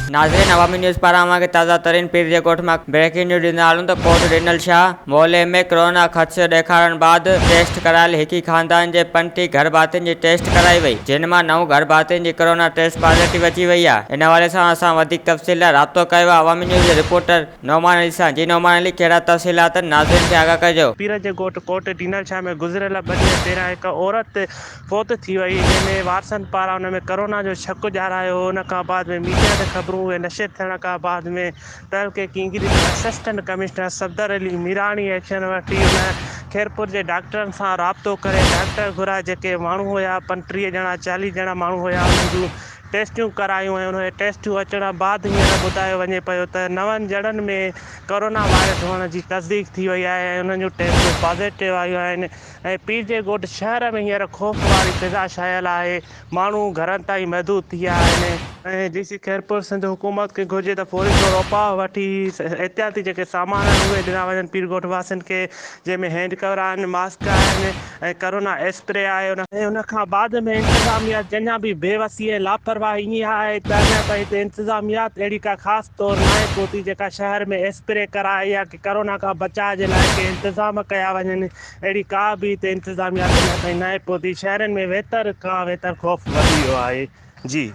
नाज़रीन, अवामी न्यूज़ पारां के ताज़ा तरीन पीर जे ॻोठ में ब्रेकिंग न्यूज़ ॾींदा हलूं त कोट ॾिनल शाह मोहल्ले में कोरोना ख़दशो ॾेखारण बाद टेस्ट करायल हिकी खानदान जे 35 घर भातियुनि जी टेस्ट कराई वई, जिन मां 9 घर भातियुनि जी कोरोना टेस्ट पॉजिटिव अची वई आहे। इन हवाले सां असां वधीक तफ़सील लाइ राब्तो कयो आहे अवामी न्यूज़ जे रिपोर्टर नौमान अली सां। जी नौमान अली, कहिड़ा तफ़सीलात नाज़रीन खे आगाह कजो। पीर जे ॻोठ कोट ॾीनल शाह में गुज़िरियल 2 ॾींहं पहिरियां हिकु औरत फ़ौत थी वई, जंहिंमें वारसनि पारां हुन में कोरोना जो शक ॼाणायो। हुन खां बाद में मीडिया ते ख़बरूं उहे नशर थियण खां बाद में तहलके Kingri assistant commissioner Safdar Ali Mirani action वठी हुन खैरपुर जे डॉक्टरनि सां राब्तो करे डॉक्टर घुराए जेके माण्हू हुआ 35 ॼणा 40 ॼणा माण्हू हुआ, उन्हनि जूं टेस्टियूं करायूं ऐं उन टेस्टियूं अचण बाद हींअर ॿुधायो वञे पियो त 9 ॼणनि में कोरोना वायरस हुअण जी तस्दीक थी वई आहे ऐं उन्हनि जूं टेस्टियूं पॉज़िटिव आयूं आहिनि। ऐं पीर जे ॻोठ शहर में हींअर ख़ौफ़ वारी फिज़ा छायल आहे, माण्हू घरनि ताईं महदूद थी विया आहिनि। ऐं DC खैरपुर सिंध हुकूमत खे घुरिजे त फौरी तौर उपाउ वठी एहतियाती जेके सामान आहिनि उहे ॾिना वञनि पीर ॻोठ वासियुनि खे, जंहिंमें हैंड कवर आहिनि, मास्क आहिनि ऐं कोरोना स्प्रे आहे। ऐं उन खां बाद में इंतिज़ामिया अञा बि बेवसी ऐं लापरवाही ईअं आहे त अञा ताईं हिते इंतिज़ामियात अहिड़ी का ख़ासि तौर न आहे पहुती जेका शहर में स्प्रे कराए या की कोरोना खां बचाव जे लाइ के इंतिज़ाम कया वञनि। अहिड़ी का बि हिते इंतिज़ामियात अञा ताईं न आहे पहुती। शहरनि में वेतर खां वेतर ख़ौफ़ वधी वियो आहे। जी।